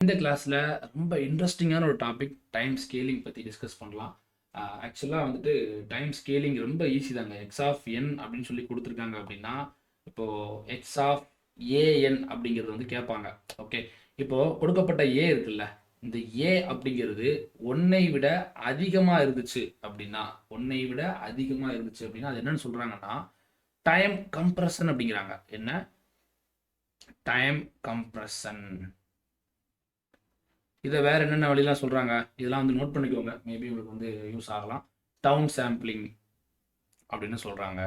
இந்த கிளாஸில் ரொம்ப இன்ட்ரெஸ்டிங்கான ஒரு டாபிக் டைம் ஸ்கேலிங் பற்றி டிஸ்கஸ் பண்ணலாம். ஆக்சுவலாக வந்துட்டு டைம் ஸ்கேலிங் ரொம்ப ஈஸி தாங்க. எக்ஸ் ஆஃப் என் அப்படின்னு சொல்லி கொடுத்துருக்காங்க அப்படின்னா, இப்போது எக்ஸ் ஆஃப் ஏஎன் அப்படிங்கிறது வந்து கேட்பாங்க. ஓகே, இப்போது கொடுக்கப்பட்ட ஏ இருக்குல்ல, இந்த ஏ அப்படிங்கிறது ஒன்னை விட அதிகமாக இருந்துச்சு அப்படின்னா, அது என்னன்னு சொல்கிறாங்கன்னா டைம் கம்ப்ரஷன் அப்படிங்கிறாங்க. என்ன டைம் கம்ப்ரஷன்? இதை வேற என்னென்ன வழிலாம் சொல்கிறாங்க, இதெல்லாம் வந்து நோட் பண்ணிக்கோங்க. மேபி உங்களுக்கு வந்து யூஸ் ஆகலாம். டவுன் சாம்பிளிங் அப்படின்னு சொல்கிறாங்க.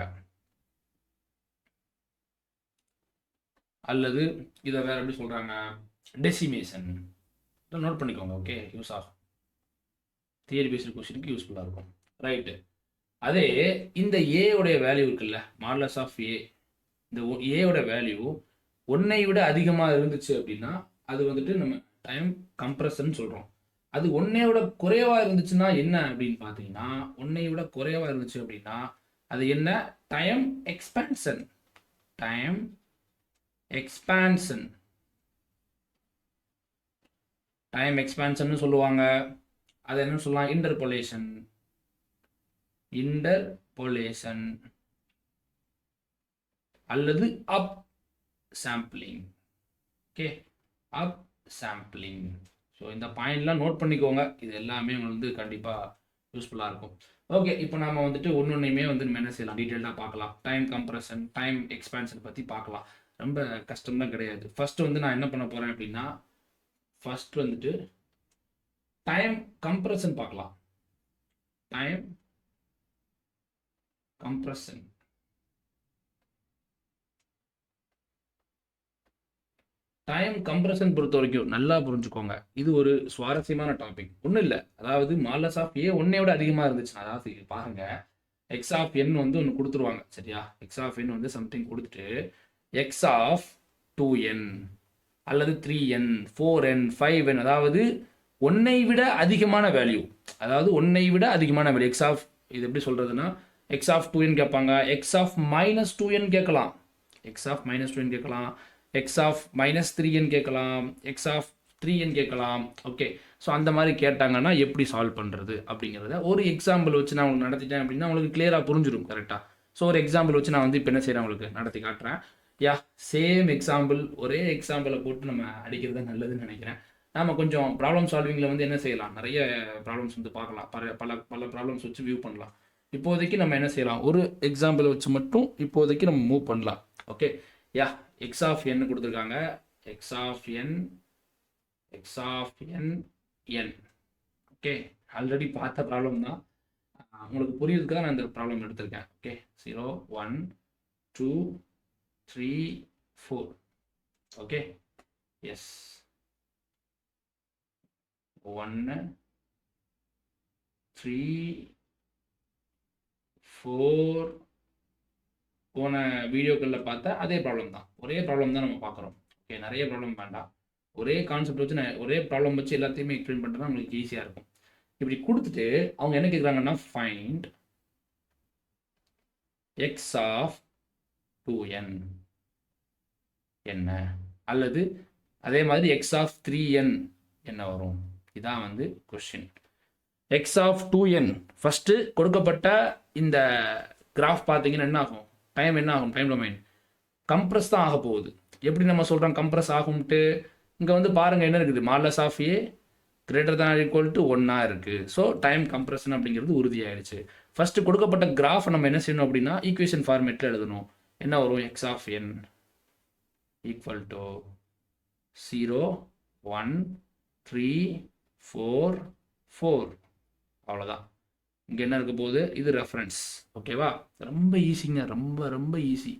அல்லது இதை வேற எப்படி சொல்கிறாங்க, டெசிமேஷன். இதை நோட் பண்ணிக்கோங்க. ஓகே, யூஸ் ஆகும். தியரி பேஸ்டு கொஸ்டினுக்கு யூஸ்ஃபுல்லாக இருக்கும். ரைட்டு. அதே இந்த ஏவுடைய வேல்யூ இருக்குல்ல, மாடலஸ் ஆஃப் ஏ, இந்த ஏவோட வேல்யூ ஒன்னை விட அதிகமாக இருந்துச்சு அப்படின்னா அது வந்துட்டு நம்ம டைம் கம்ப்ரஷன் சொல்கிறோம். அது ஒன்னை விட குறைவாக இருந்துச்சுன்னா என்ன அப்படின்னு பார்த்தீங்கன்னா, ஒன்னை விட குறைவாக இருந்துச்சு அப்படின்னா அது என்ன, time expansion. Time expansion time expansion சொல்லுவாங்க. அது என்ன சொல்லலாம், இன்டர்போலேஷன் அல்லது அப் சாம்பிளிங். ஓகே, அப் சாம்பிளிங். ஸோ இந்த பாயிண்ட்லாம் நோட் பண்ணிக்கோங்க. இது எல்லாமே உங்களுக்கு வந்து கண்டிப்பாக யூஸ்ஃபுல்லாக இருக்கும். ஓகே, இப்போ நம்ம வந்துட்டு ஒன்றுமே வந்து நம்ம என்ன செய்யலாம், டீட்டெயிலாக பார்க்கலாம். டைம் கம்ப்ரஷன், டைம் எக்ஸ்பான்ஷன் பற்றி பார்க்கலாம். ரொம்ப கஷ்டம்தான் கிடையாது. ஃபர்ஸ்ட் வந்து நான் என்ன பண்ண போகிறேன் அப்படின்னா, ஃபர்ஸ்ட் வந்துட்டு டைம் கம்ப்ரஷன் பார்க்கலாம். Time compression. டைம் கம்ப்ரஷன் பொறுத்த வரைக்கும் நல்லா புரிஞ்சுக்கோங்க. இது ஒரு சுவாரஸ்யமான டாபிக். ஒன்றும் இல்லை, அதாவது மாடலஸ் ஆஃப் ஏ ஒன்னை விட அதிகமாக இருந்துச்சுன்னா, அதாவது பாருங்க, எக்ஸ் ஆஃப் என் வந்து ஒன்று கொடுத்துருவாங்க. சரியா, எக்ஸ் ஆஃப் என் வந்து சம்திங் கொடுத்துட்டு எக்ஸ் ஆஃப் 2n அல்லது 3n 4n 5n, அதாவது ஒன்னை விட அதிகமான வேல்யூ, எக்ஸ் ஆஃப், இது எப்படி சொல்றதுன்னா, எக்ஸ் ஆஃப் 2n கேட்பாங்க, எக்ஸ் ஆஃப் மைனஸ் 2n கேட்கலாம், எக்ஸ் ஆஃப் மைனஸ் 2n கேட்கலாம், எக்ஸ் ஆஃப் மைனஸ் 3n கேட்கலாம், எக்ஸ் ஆஃப் 3n கேட்கலாம். ஓகே, ஸோ அந்த மாதிரி கேட்டாங்கன்னா எப்படி சால்வ் பண்ணுறது அப்படிங்கிறத ஒரு எக்ஸாம்பிள் வச்சு நான் உங்களுக்கு நடத்திட்டேன் அப்படின்னா உங்களுக்கு கிளியராக புரிஞ்சிடும். கரெக்டாக. ஸோ ஒரு எக்ஸாம்பிள் வச்சு நான் வந்து இப்போ என்ன செய்கிறேன், உங்களுக்கு நடத்தி காட்டுறேன். யா, சேம் எக்ஸாம்பிள், ஒரே எக்ஸாம்பிளை போட்டு நம்ம அடிக்கிறது நல்லதுன்னு நினைக்கிறேன். நம்ம கொஞ்சம் ப்ராப்ளம் சால்விங்கில் வந்து என்ன செய்யலாம், நிறைய ப்ராப்ளம்ஸ் வந்து பார்க்கலாம். பல ப்ராப்ளம்ஸ் வச்சு வியூ பண்ணலாம். இப்போதைக்கு நம்ம என்ன செய்யலாம், ஒரு எக்ஸாம்பிளை வச்சு மட்டும் இப்போதைக்கு நம்ம மூவ் பண்ணலாம். Okay, yeah, X of n கொடுத்துருக்காங்க, X of n n. Okay, already பார்த்த ப்ராப்ளம் தான், உங்களுக்கு புரியுதுக்கு தான் நான் இந்த ப்ராப்ளம் எடுத்திருக்கேன். ஓகே, 0 1 2 3 4. Okay, yes, 1 3 4. போன வீடியோக்களில் பார்த்தா அதே ப்ராப்ளம் தான், ஒரே ப்ராப்ளம் தான் நம்ம பார்க்குறோம். ஓகே, நிறைய ப்ராப்ளம் வேண்டாம், ஒரே கான்செப்ட் வச்சு நான் ஒரே ப்ராப்ளம் வச்சு எல்லாத்தையுமே எக்ஸ்பிளைன் பண்ணுறது உங்களுக்கு ஈஸியாக இருக்கும். இப்படி கொடுத்துட்டு அவங்க என்ன கேட்குறாங்கன்னா, ஃபைண்ட் எக்ஸ் ஆஃப் 2n என்ன, அல்லது அதே மாதிரி எக்ஸ் ஆஃப் 3n என்ன வரும், இதான் வந்து question. X of 2n first கொடுக்கப்பட்ட இந்த கிராஃப் பார்த்தீங்கன்னா என்ன ஆகும், டைம் என்ன ஆகும், டைம் டொமைன் கம்ப்ரஸ் தான் ஆக போகுது. எப்படி நம்ம சொல்கிறோம் கம்ப்ரஸ் ஆகும்ட்டு, இங்கே வந்து பாருங்கள் என்ன இருக்குது, modulus of A greater than equal to 1 இருக்குது. ஸோ டைம் கம்ப்ரஷன் அப்படிங்கிறது உறுதியாயிடுச்சு. ஃபஸ்ட்டு கொடுக்கப்பட்ட கிராஃப் நம்ம என்ன செய்யணும் அப்படின்னா, ஈக்குவேஷன் ஃபார்மேட்டில் எழுதணும். என்ன வரும், X of n equal to 0 1 3 4 4. அவ்வளோதான். இங்கே என்ன இருக்க போகுது, இது ரெஃபரன்ஸ். ஓகேவா, ரொம்ப ஈஸிங்க, ரொம்ப ரொம்ப ஈஸி.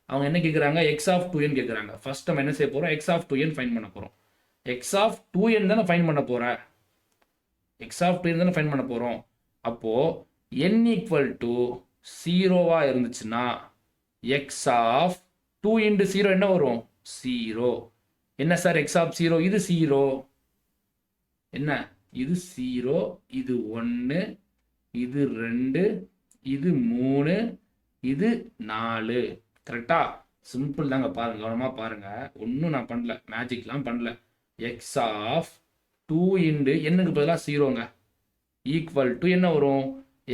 அவங்க என்ன கேட்குறாங்க, எக்ஸ் ஆஃப் 2n கேட்குறாங்க. ஃபர்ஸ்ட் நம்ம என்ன செய்ய போகிறோம், எக்ஸ் ஆஃப் 2n ஃபைன் பண்ண போகிறோம். எக்ஸ் ஆஃப் 2n தானே ஃபைன் பண்ண போகிறேன், எக்ஸ் ஆஃப் 2n தானே ஃபைன் பண்ண போகிறோம். அப்போது n ஈக்குவல் டு 0 இருந்துச்சுன்னா எக்ஸ் ஆஃப் 2 × 0 என்ன வரும், 0. என்ன சார் எக்ஸ் ஆஃப் 0, இது 0, என்ன இது 0, இது 1, இது 2, இது 3, இது 4. கரெக்டா, சிம்பிள் தாங்க. பாருங்க, கவனமாக பாருங்க, ஒன்றும் நான் பண்ணல, மேஜிக்லாம் பண்ணல. எக்ஸ் ஆஃப் 2 இன்டு என்னுக்கு பதிலாக 0ங்க ஈக்குவல் டு என்ன வரும்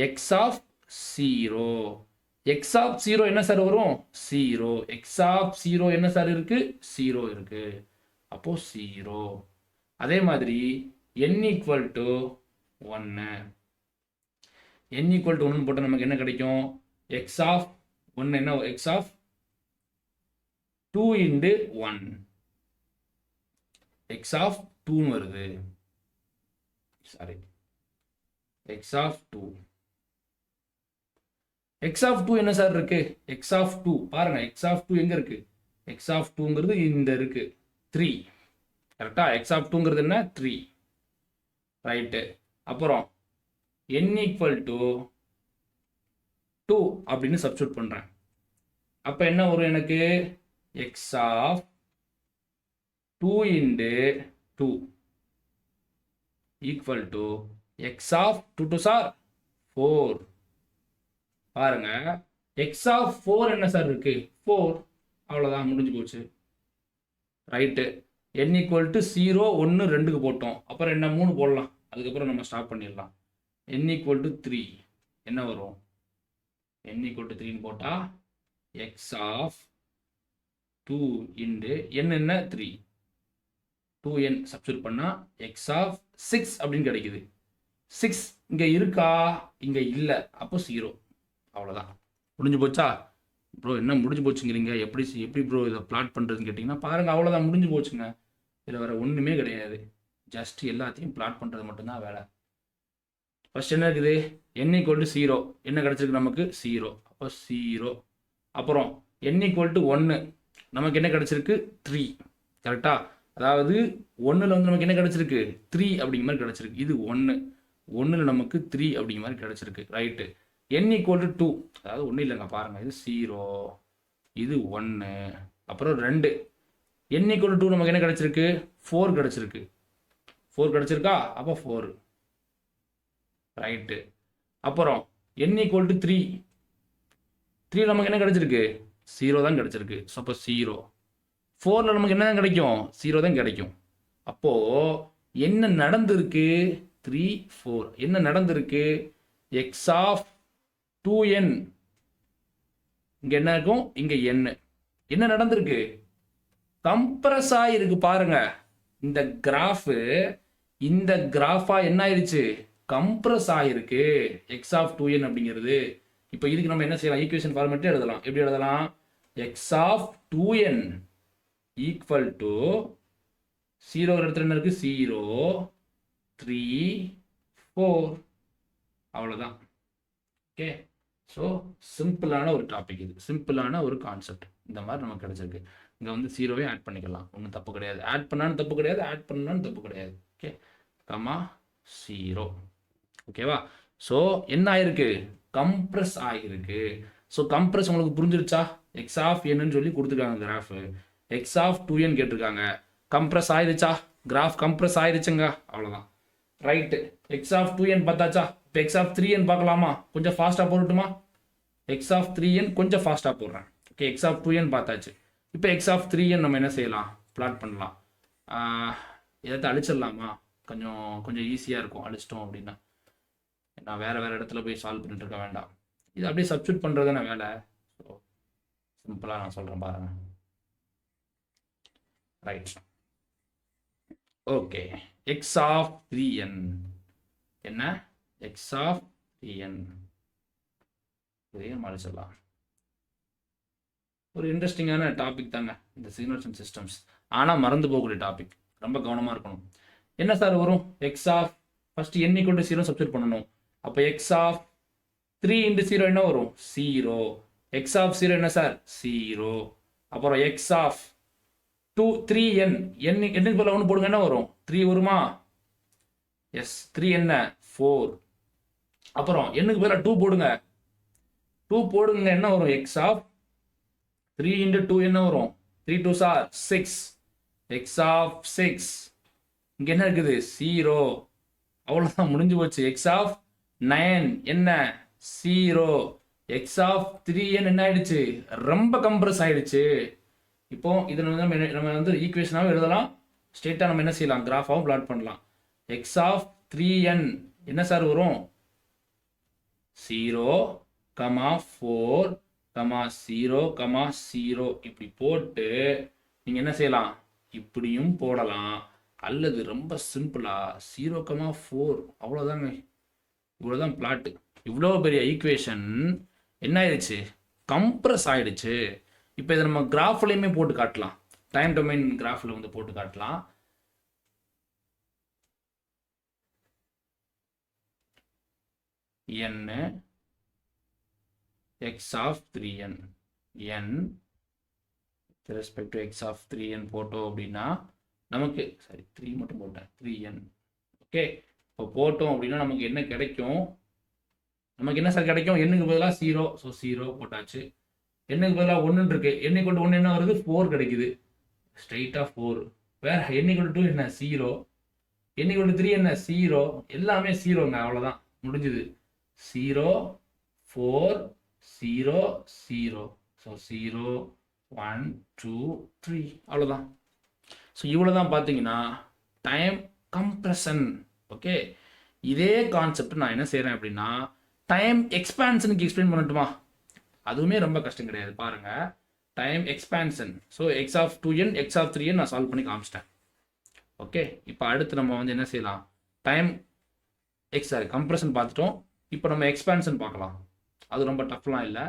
எக்ஸ் ஆஃப் 0. எக்ஸ் ஆஃப் 0 என்ன சார் வரும் 0. எக்ஸ் ஆஃப் 0 என்ன சார் இருக்கு 0 இருக்கு. அப்போ 0. அதே மாதிரி n equal to 1. n equal to 1 போட்டால் நமக்கு என்ன கிடைக்கும் எக்ஸ் ஆஃப் 1 என்ன X of 2 into 1 X of 2 வருது. Sorry X of 2. X of 2 என்ன சார் இருக்கு எக்ஸ் ஆஃப் 2 பாருங்க எக்ஸ் ஆஃப் 2 எங்க இருக்கு எக்ஸ் ஆஃப் 2ங்கிறது இந்த இருக்கு 3 கரெக்டா. எக்ஸ் ஆஃப் 2ங்கிறது என்ன 3 ரைட்டு. அப்புறம் n ஈக்குவல் டு 2 அப்படின்னு சப்ஸ்டியூட் பண்றேன். அப்ப என்ன வரும் எனக்கு X of 2 into 2 equal to X of 2 2 sir 4. பாருங்க எக்ஸ் ஆஃப் 4 என்ன சார் இருக்கு 4. அவ்வளோதான் முடிஞ்சு போச்சு ரைட்டு. n ஈக்குவல் டு 0 1 2க்கு போட்டோம். அப்புறம் என்ன 3 போடலாம். அதுக்கப்புறம் நம்ம ஸ்டாப் பண்ணிடலாம். n ஈக்குவல் டு 3 என்ன வரும் n ஈக்குவல் டு 3ன்னு போட்டால் எக்ஸ் ஆஃப் 2 இன்டு n என்ன 3 2n சப்ஸ்டியூட் பண்ணால் எக்ஸ் ஆஃப் 6 அப்படின்னு கிடைக்குது. 6 இங்கே இருக்கா இங்கே இல்லை அப்போ 0. அவ்வளோதான் முடிஞ்சு போச்சா ப்ரோ. என்ன முடிஞ்சு போச்சுங்கிறீங்க எப்படி ப்ரோ இதை பிளாட் பண்ணுறதுன்னு கேட்டிங்கன்னா பாருங்கள் அவ்வளோதான் முடிஞ்சு போச்சுங்க. இதில் வேறு ஒன்றுமே கிடையாது. ஜஸ்ட் எல்லாத்தையும் பிளாட் பண்ணுறது மட்டும்தான் வேலை. ஃபர்ஸ்ட் என்ன இருக்குது n ஈக்குவல் டு 0 என்ன கிடச்சிருக்கு நமக்கு 0 அப்போ 0. அப்புறம் n ஈக்குவல் டு 1 நமக்கு என்ன கிடச்சிருக்கு 3 கரெக்டா. அதாவது 1ல் வந்து நமக்கு என்ன கிடச்சிருக்கு 3 அப்படிங்கிற மாதிரி கிடச்சிருக்கு. இது 1ல் நமக்கு 3 அப்படிங்கிற மாதிரி கிடச்சிருக்கு ரைட்டு. n ஈக்குவல் டு 2 அதாவது ஒன்றும் இல்லைங்க பாருங்கள் இது 0 இது 1 அப்புறம் 2 n ஈக்குவல் டு 2 நமக்கு என்ன கிடச்சிருக்கு 4 கிடச்சிருக்கு. 4 கிடச்சிருக்கா அப்போ 4 ரைட்டு. அப்புறம் n ஈக்குவல் டு 3 நமக்கு என்ன கிடச்சிருக்கு 0 தான் கிடச்சிருக்கு. ஸோ அப்போ 0. 4ல் நமக்கு என்ன தான் கிடைக்கும் 0 தான் கிடைக்கும். அப்போது என்ன நடந்திருக்கு 3 4 என்ன நடந்திருக்கு எக்ஸ் ஆஃப் 2n இங்கே என்ன இருக்கும் இங்கே என்ன நடந்திருக்கு கம்ப்ரஸ் ஆகிருக்கு. பாருங்க இந்த கிராஃபு இந்த கிராஃபா என்ன ஆயிடுச்சு கம்ப்ரஸ் ஆகிருக்கு எக்ஸ் ஆஃப் 2n அப்படிங்கிறது. இப்போ இதுக்கு நம்ம என்ன செய்யலாம் ஈக்குவேஷன் ஃபார்மேட்டே எழுதலாம். எப்படி எழுதலாம் X of 2n equal to 0 இடத்துல என்ன இருக்கு 0 3 4 அவ்வளோதான். ஓகே ஸோ சிம்பிளான ஒரு டாபிக் இது சிம்பிளான ஒரு கான்செப்ட். இந்த மாதிரி நமக்கு கிடைச்சிருக்கு. இங்கே வந்து 0வே ஆட் பண்ணிக்கலாம் ஒன்றும் தப்பு கிடையாது. ஆட் பண்ணாலும் தப்பு கிடையாது ஆட் பண்ணாலும் தப்பு கிடையாது. ஓகே கமா 0 ஓகேவா. ஸோ என்ன ஆயிருக்கு கம்ப்ரஸ் ஆகிருக்கு. ஸோ கம்ப்ரஸ் உங்களுக்கு புரிஞ்சிருச்சா எக்ஸ் ஆஃப் என்னன்னு சொல்லி கொடுத்துருக்காங்க கிராஃபு எக்ஸ் ஆஃப் 2n கேட்டிருக்காங்க. கம்ப்ரஸ் ஆயிடுச்சா கிராஃப் கம்ப்ரஸ் ஆயிடுச்சுங்க அவ்வளோதான் ரைட்டு. X of 2n பார்த்தாச்சா. இப்போ எக்ஸ் ஆஃப் 3n பார்க்கலாமா கொஞ்சம் ஃபாஸ்ட்டாக போடட்டுமா. எக்ஸ் ஆஃப் 3n கொஞ்சம் ஃபாஸ்ட்டாக போடுறேன். ஓகே எக்ஸ் ஆஃப் 2n பார்த்தாச்சு. இப்போ எக்ஸ் ஆஃப் 3n நம்ம என்ன செய்யலாம் பிளாட் பண்ணலாம். எதாவது அழிச்சிடலாமா கொஞ்சம் ஈஸியாக இருக்கும் அழிச்சிட்டோம் அப்படின்னா. நான் வேறு இடத்துல போய் சால்வ் பண்ணிட்டு இருக்க வேண்டாம். இது அப்படியே சப்ஸ்டியூட் பண்ணுறது நான் வேலை. ஸோ சிம்பிளாக நான் சொல்கிறேன் பாருங்கள் right. Okay X of 3n என்ன எக்ஸ் ஆஃப் 3n இதையும் அழிச்சிடலாம். ஒரு இன்ட்ரெஸ்டிங்கான டாபிக் தாங்க இந்த சிக்னல்ஸ் அண்ட் சிஸ்டம்ஸ். ஆனால் மறந்து போகக்கூடிய டாபிக் ரொம்ப கவனமாக இருக்கணும். என்ன சார் வரும் X of first n equal to 0 substitute பண்ணணும். அப்போ எக்ஸ் ஆஃப் 3 இன்டு 0 என்ன வரும் 0. எக்ஸ் ஆஃப் 0 என்ன சார் 0. அப்புறம் எக்ஸ் ஆஃப் 3n என்னுக்கு பதிலாக 1 போடுங்க என்ன வரும் 3 வருமா எஸ் 3 என்ன 4. அப்புறம் என்னுக்கு பதிலாக 2 போடுங்க 2 போடுங்க என்ன வரும் எக்ஸ் ஆஃப் 3 இன்டு 2 என்ன வரும் 3 2 சார் 6. எக்ஸ் ஆஃப் 6 இங்கே என்ன இருக்குது 0. அவ்வளோதான் முடிஞ்சு போச்சு. எக்ஸ் ஆஃப் 9 என்ன 0. எக்ஸ் ஆஃப் 3n என்ன ஆயிடுச்சு ரொம்ப கம்ப்ரஸ் ஆயிடுச்சு. இப்போ இதை வந்து நம்ம வந்து ஈக்குவேஷனாகவும் எழுதலாம் ஸ்ட்ரெயிட்டாக நம்ம என்ன செய்யலாம், கிராஃபாகவும் பிளாட் பண்ணலாம். எக்ஸ் ஆஃப் 3n என்ன சார் வரும், 0, 4, 0, 0 இப்படி போட்டு நீங்கள் என்ன செய்யலாம், இப்படியும் போடலாம். அல்லது ரொம்ப சிம்பிளா 0, 4 அவ்வளோதாங்க. இவ்வளோதான் பிளாட்டு. இவ்வளோ பெரிய ஈக்குவேஷன் என்ன ஆயிடுச்சு, கம்ப்ரஸ் ஆயிடுச்சு. இப்போ இதை நம்ம கிராஃப்லையுமே போட்டு காட்டலாம். டைம் டொமைன் கிராஃபில் வந்து போட்டு காட்டலாம். n x of 3n n with respect to x of 3n போட்டோம் அப்படின்னா நமக்கு, சரி 3 மட்டும் போட்டேன், 3n ஓகே. இப்போ போட்டோம் அப்படின்னா நமக்கு என்ன கிடைக்கும், நமக்கு என்ன சார் கிடைக்கும், எண்ணுக்கு பதிலாக 0, ஸோ 0 போட்டாச்சு. எண்ணுக்கு பதிலாக 1 இருக்கு, எண்ணை கொண்டு 1 என்ன வருது, 4 கிடைக்குது, ஸ்ட்ரைட்டாக 4. வேற எண்ணை கொண்டு 2 என்ன 0, எண்ணை கொண்டு 3 என்ன 0, எல்லாமே 0ங்க, அவ்வளோதான் முடிஞ்சுது. 0, 4, 0, 0, ஸோ 0, 1, 2, 3 அவ்வளோதான். ஸோ இவ்வளோ தான் பார்த்தீங்கன்னா டைம் கம்ப்ரெஷன். ஓகே, இதே கான்செப்ட் நான் என்ன செய்கிறேன் அப்படின்னா டைம் எக்ஸ்பான்ஷனுக்கு எக்ஸ்பிளைன் பண்ணட்டுமா, அதுவுமே ரொம்ப கஷ்டம் கிடையாது. பாருங்கள், time expansion. So X of 2n X of 3n நான் சால்வ் பண்ணி காமிச்சிட்டேன். ஓகே, இப்போ அடுத்து நம்ம வந்து என்ன செய்யலாம், டைம் கம்ப்ரெஷன் பார்த்துட்டோம். இப்போ நம்ம எக்ஸ்பான்ஷன் பார்க்கலாம். அது ரொம்ப டஃப்லாம் இல்லை.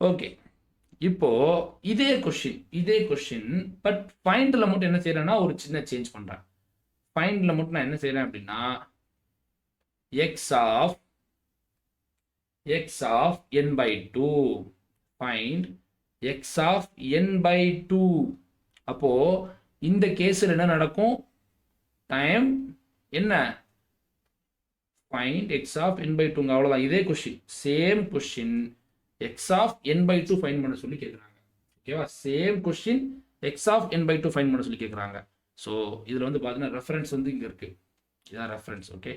ஓகே, இப்போ இதே கொஸ்டின் பட் ஃபைண்டில் மட்டும் என்ன செய்யறேன்னா ஒரு சின்ன சேஞ்ச் பண்றேன். ஃபைண்டில் மட்டும் நான் என்ன செய்யறேன் அப்படின்னா X of n/2 find X of n/2. அப்போ இந்த கேஸில் என்ன நடக்கும், டைம் என்ன ஃபைண்ட் எக்ஸ் ஆஃப் n/2ங்க, அவ்வளோதான். இதே question, same question, X of n/2 find பண்ண சொல்லி கேட்குறாங்க. ஓகேவா, same question X of n/2 find பண்ண சொல்லி கேட்குறாங்க. ஸோ இதில் வந்து பார்த்தீங்கன்னா ரெஃபரன்ஸ் வந்து இங்கே இருக்குது, இதுதான் ரெஃபரன்ஸ். ஓகே,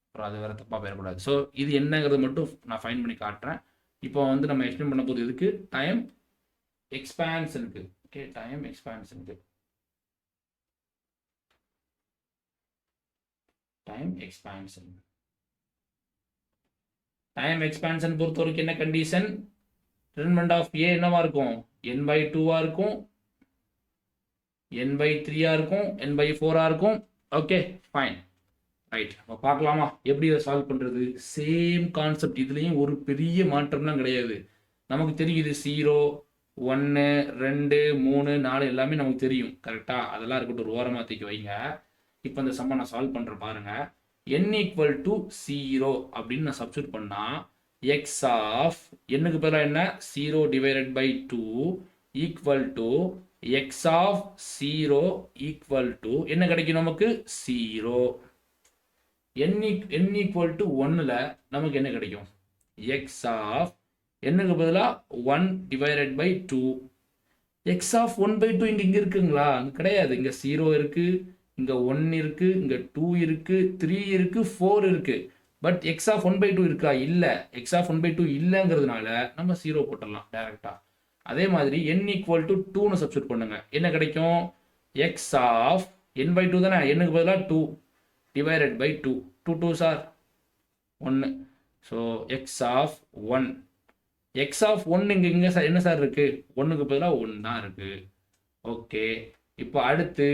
அப்புறம் அது வேறு தப்பாக போயிடக்கூடாது. ஸோ இது என்னங்கிறது மட்டும் நான் ஃபைண்ட் பண்ணி காட்டுறேன். இப்போ வந்து நம்ம எக்ஸ்பிளைன் பண்ண போது இதுக்கு டைம் எக்ஸ்பான்ஷனுக்கு. ஓகே, டைம் எக்ஸ்பான்ஷனுக்கு டைம் எக்ஸ்பான்ஷன் பொறுத்த வரைக்கும் என்ன கண்டிஷன், டிட்டர்மினன்ட் ஆஃப் ஏ என்னவா இருக்கும், n/2 இருக்கும், n/3 இருக்கும், n/4 இருக்கும். Okay fine, right. அப்போ பார்க்கலாமா எப்படி இதை சால்வ் பண்ணுறது. சேம் கான்செப்ட், இதுலேயும் ஒரு பெரிய மாற்றம்லாம் கிடையாது. நமக்கு தெரியுது 0, 1, 2, 3, 4 எல்லாமே நமக்கு தெரியும் கரெக்டாக. அதெல்லாம் இருக்கட்டும், ஒரு ஓரமாக தூக்கி வைங்க. இப்போ இந்த சம்மை நான் சால்வ் பண்ணுறேன் பாருங்கள். n = 0 அப்படின்னு நான் சப்ஸ்டியூட் பண்ணால் எக்ஸ் ஆஃப் என்னுக்கு பதிலாக என்ன 0/2 equal to X of 0 equal to என்ன கிடைக்கும் நமக்கு 0. n = 1ல் நமக்கு என்ன கிடைக்கும், எக்ஸ் ஆஃப் என்னுக்கு பதிலாக 1/2. எக்ஸ் ஆஃப் 1/2 இங்கே இருக்குங்களா, அங்கே கிடையாது. இங்கே 0 இருக்குது, இங்கே 1 இருக்குது, இங்கே 2 இருக்குது, 3 இருக்குது, 4 இருக்குது. பட் எக்ஸ் ஆஃப் 1/2 இருக்கா, இல்லை. எக்ஸ் ஆஃப் 1/2 இல்லைங்கிறதுனால நம்ம 0 போட்டுடலாம் டைரெக்டாக. அதே மாதிரி n = 2ன்னு சப்ஸ்டியூட் பண்ணுங்க, என்ன கிடைக்கும், எக்ஸ் ஆஃப் n/2 தானே, என்னுக்கு பதிலாக 2/2. 2 2s are 1. So X of 1, X of 1 இங்கே என்ன சார் இருக்குது, 1க்கு பதிலாக 1 தான் இருக்குது. ஓகே, இப்போ அடுத்து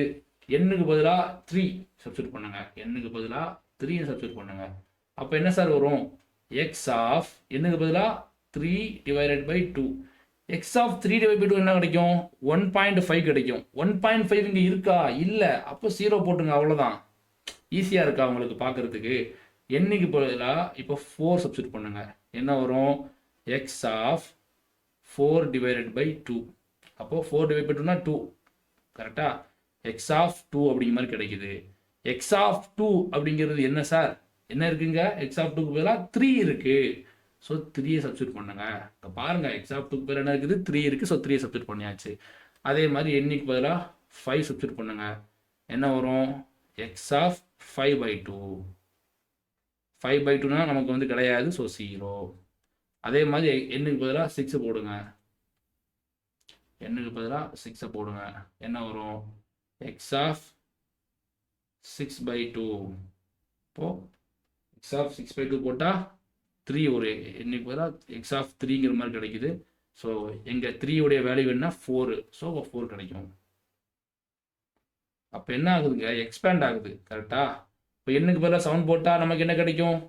n-க்கு பதிலாக 3 சப்ஸ்டியூட் பண்ணுங்க, n-க்கு பதிலாக 3 சப்ஸ்டியூட் பண்ணுங்க. அப்போ என்ன சார் வரும், எக்ஸ் ஆஃப் n-க்கு பதிலாக 3/2. எக்ஸ் ஆஃப் 3/2 என்ன கிடைக்கும், 1.5 கிடைக்கும். 1.5 இங்கே இருக்கா, இல்லை. அப்போ 0 போட்டுங்க, அவ்வளோதான். ஈஸியாக இருக்கா உங்களுக்கு பார்க்குறதுக்கு. n-க்கு பதிலாக இப்போ 4 சப்ஸ்டியூட் பண்ணுங்க, என்ன வரும், எக்ஸ் ஆஃப் 4/2. அப்போது 4/2னா 2 கரெக்டாக. எக்ஸ் ஆஃப் 2 அப்படிங்கிற மாதிரி கிடைக்குது. எக்ஸ் ஆஃப் 2 அப்படிங்கிறது என்ன சார், என்ன இருக்குங்க, எக்ஸ் ஆஃப் 2க்கு பதிலாக 3 இருக்குது. ஸோ 3 சப்ஸ்டியூட் பண்ணுங்க. இப்போ பாருங்கள், எக்ஸ் ஆஃப் 2க்கு பதிலாக என்ன இருக்குது, 3 இருக்குது. ஸோ 3 சப்ஸ்டியூட் பண்ணியாச்சு. அதே மாதிரி n-க்கு பதிலாக 5 சப்ஸ்டியூட் பண்ணுங்க, என்ன வரும், எக்ஸ் ஆஃப் 5/2. 5/2னா நமக்கு வந்து கிடையாது. ஸோ 0. அதே மாதிரி எண்ணுக்கு பதிலாக 6 போடுங்க, எண்ணுக்கு பதிலாக 6 போடுங்க. என்ன வரும்? X of 6/2. இப்போது எக்ஸ் ஆஃப் 6/2 போட்டால் 3 ஒரு எண்ணுக்கு பதிலாக எக்ஸ் ஆஃப் 3ங்கிற மாதிரி கிடைக்குது. ஸோ எங்கள் 3 உடைய வேல்யூ என்ன? 4. ஸோ 4 கிடைக்கும். அப்போ என்ன ஆகுதுங்க? எக்ஸ்பேண்ட் ஆகுது. கரெக்டா? இப்போ எண்ணுக்கு பதிலாக 7 போட்டால் நமக்கு என்ன கிடைக்கும்?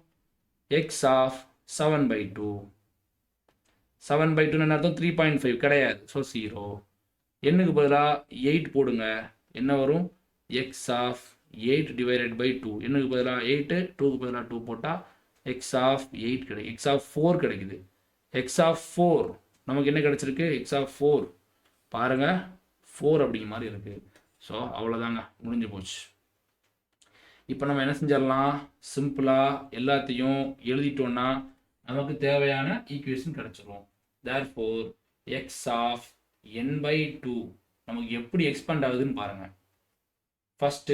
X of 7/2. 7/2 என்ன அர்த்தம்? 3.5 கிடையாது. ஸோ 0. எண்ணுக்கு பதிலாக 8 போடுங்க. என்ன வரும்? X of 8/2. எண்ணுக்கு பதிலாக 8, 2க்கு பதிலாக 2 போட்டால் எக்ஸ் ஆஃப் 8 கிடைக்கும். எக்ஸ் ஆஃப் 4 கிடைக்குது. எக்ஸ் ஆஃப் 4 நமக்கு என்ன கிடைச்சிருக்கு? எக்ஸ் ஆஃப் 4 பாருங்க 4 அப்படிங்கிற மாதிரி இருக்கு. ஸோ அவ்வளோதாங்க, முடிஞ்சு போச்சு. இப்போ நம்ம என்ன செஞ்சிடலாம்? சிம்பிளாக எல்லாத்தையும் எழுதிட்டோன்னா நமக்கு தேவையான ஈக்குவேஷன் கிடைச்சிரும். தேர்ஃபோர் எக்ஸ் ஆஃப் n/2 நமக்கு எப்படி எக்ஸ்பேண்ட் ஆகுதுன்னு பாருங்க. ஃபர்ஸ்ட்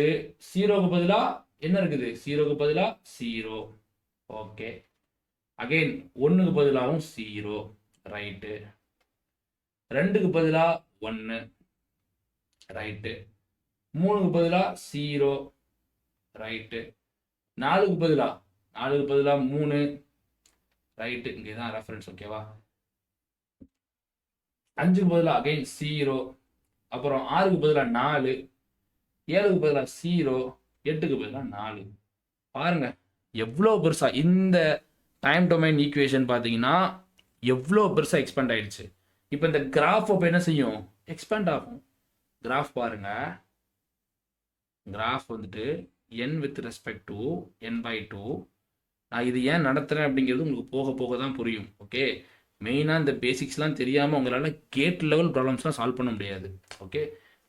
0க்கு பதிலாக என்ன இருக்குது? 0க்கு பதிலாக 0. ஓகே. அகைன் 1க்கு பதிலாகவும் 0. ரைட்டு. 2க்கு பதிலாக 1. ரைட்டு. 3க்கு பதிலாக 0. ரைட்டு. 4க்கு பதிலாக 3. ரைட்டு. இங்கே தான் ரெஃபரன்ஸ். ஓகேவா? 5க்கு பதிலாக அகைன் 0. அப்புறம் 6க்கு பதிலாக 4. 7க்கு பதிலாக 0. 8க்கு பதிலாக 4. பாருங்க எவ்வளோ பெருசா இந்த டைம் டொமைன் ஈக்குவேஷன் பார்த்தீங்கன்னா எவ்வளோ பெருசாக எக்ஸ்பேண்ட் ஆயிடுச்சு. இப்போ இந்த கிராஃப் அப்போ என்ன செய்யும்? எக்ஸ்பேண்ட் ஆகும். கிராஃப் பாருங்க. கிராஃப் வந்துட்டு n with respect to n/2. நான் இது ஏன் நடத்துகிறேன் அப்படிங்கிறது உங்களுக்கு போக போக தான் புரியும். ஓகே. மெயினாக இந்த பேசிக்ஸ்லாம் தெரியாமல் உங்களால் கேட் லெவல் ப்ராப்ளம்ஸ்லாம் சால்வ் பண்ண முடியாது. ஓகே.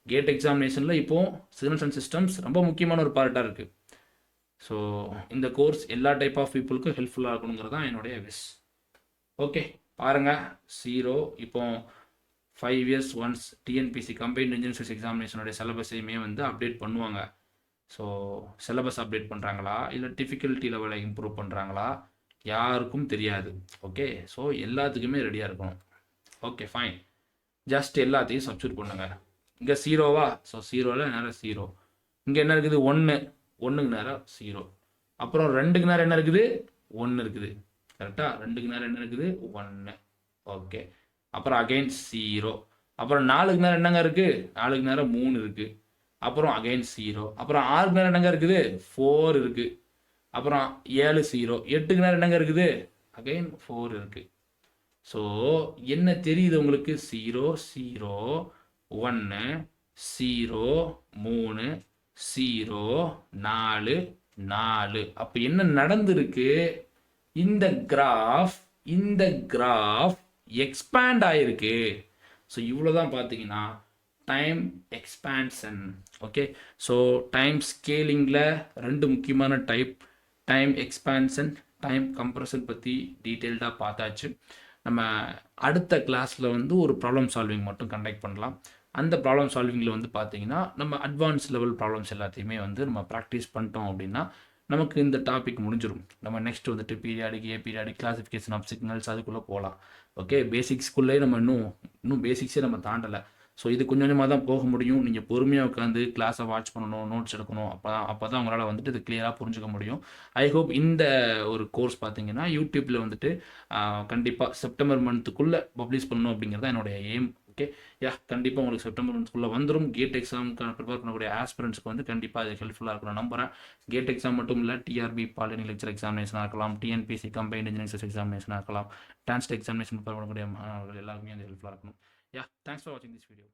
கேட் எக்ஸாமினேஷனில் இப்போது சிக்னல்ஸ் அண்ட் சிஸ்டம்ஸ் ரொம்ப முக்கியமான ஒரு பார்ட்டாக இருக்குது. ஸோ இந்த கோர்ஸ் எல்லா டைப் ஆஃப் பீப்புளுக்கும் ஹெல்ப்ஃபுல்லாக இருக்கணுங்கிறது தான் என்னுடைய விஷ். ஓகே பாருங்கள் 0. இப்போ 5 years once TNPSC combined engineering எக்ஸாமினேஷனுடைய சிலபஸையுமே வந்து அப்டேட் பண்ணுவாங்க. ஸோ சிலபஸ் அப்டேட் பண்ணுறாங்களா இல்லை டிஃபிகல்ட்டி லெவலை இம்ப்ரூவ் பண்ணுறாங்களா யாருக்கும் தெரியாது. ஓகே. ஸோ எல்லாத்துக்குமே ரெடியாக இருக்கணும். Okay fine. ஜஸ்ட் எல்லாத்தையும் சப்ஸ்டியூட் பண்ணுங்க. இங்கே 0வா? ஸோ 0ல் நேரம் 0. இங்கே என்ன இருக்குது? 1. 1க்கு நேரம் 0. அப்புறம் 2க்கு நேரம் என்ன இருக்குது? 1 இருக்குது. கரெக்டாக? 2க்கு நேரம் என்ன இருக்குது? 1. ஓகே. அப்புறம் அகைன் 0. அப்புறம் 4க்கு நேரம் என்னங்க இருக்குது? 4க்கு நேரம் 3 இருக்குது. அப்புறம் அகைன் 0. அப்புறம் 6க்கு நேரம் என்னங்க இருக்குது? 4 இருக்குது. அப்புறம் 7 0. 8க்கு நேரம் என்னங்க இருக்குது? அகைன் 4 இருக்குது. ஸோ என்ன தெரியுது உங்களுக்கு? 0 0 1 0 3 0 4 4. அப்போ என்ன நடந்திருக்கு? இந்த கிராஃப் எக்ஸ்பேண்ட் ஆயிருக்கு. ஸோ இவ்வளோ தான் பார்த்தீங்கன்னா time expansion. Okay. So time ஸ்கேலிங்கில் 2 முக்கியமான type, time expansion, time compression பற்றி டீட்டெயில்டாக பார்த்தாச்சு. நம்ம அடுத்த கிளாஸில் வந்து ஒரு ப்ராப்ளம் சால்விங் மட்டும் கண்டக்ட் பண்ணலாம். அந்த ப்ராப்ளம் சால்விங்கில் வந்து பார்த்தீங்கன்னா நம்ம அட்வான்ஸ் லெவல் ப்ராப்ளம்ஸ் எல்லாத்தையுமே வந்து நம்ம ப்ராக்டிஸ் பண்ணிட்டோம் அப்படின்னா நமக்கு இந்த டாபிக் முடிஞ்சிடும். நம்ம நெக்ஸ்ட் வந்துட்டு periodic, periodic classification of signals அதுக்குள்ளே போகலாம். ஓகே. பேசிக்ஸ்குள்ளே நம்ம இன்னும் பேசிக்ஸே நம்ம தாண்டலை. ஸோ இது கொஞ்சம் கொஞ்சமாக தான் போக முடியும். நீங்கள் பொறுமையாக உட்காந்து கிளாஸை வாட்ச் பண்ணணும், நோட்ஸ் எடுக்கணும். அப்போ தான் உங்களால் வந்துட்டு இது கிளியராக புரிஞ்சுக்க முடியும். ஐ ஹோப் இந்த ஒரு கோர்ஸ் பார்த்தீங்கன்னா யூடியூப்பில் வந்துட்டு கண்டிப்பாக செப்டம்பர் மந்த்துக்குள்ளே பப்ளிஷ் பண்ணணும் அப்படிங்கிறது தான் என்னுடைய எய்ம். ஓகே. கண்டிப்பாக உங்களுக்கு செப்டம்பர் மந்த்க்குள்ளே வந்துடும். கேட் எக்ஸாமுக்கு ப்ரிப்பேர் பண்ணக்கூடிய ஆஸ்பிரன்ட்ஸ்க்கு வந்து கண்டிப்பாக அது ஹெல்ப்ஃபுல்லாக இருக்கணும் நம்புகிறேன். கேட் எக்ஸாம் மட்டும் இல்லை, டிஆர்பி பாலிடெக்னிக் லெக்சர் எக்ஸாமினேஷனாக இருக்கலாம், டிஎன்பிசி கம்பைன்ட் இன்ஜினியரிங் எக்ஸாமினேஷனாக இருக்கலாம், டான்ஸ்ட் எக்ஸாமினேஷன் ப்ரிப்பேர் பண்ணக்கூடிய எல்லாருக்குமே அது ஹெல்ப்ஃபுல்லாக இருக்கணும். Thanks for watching this video.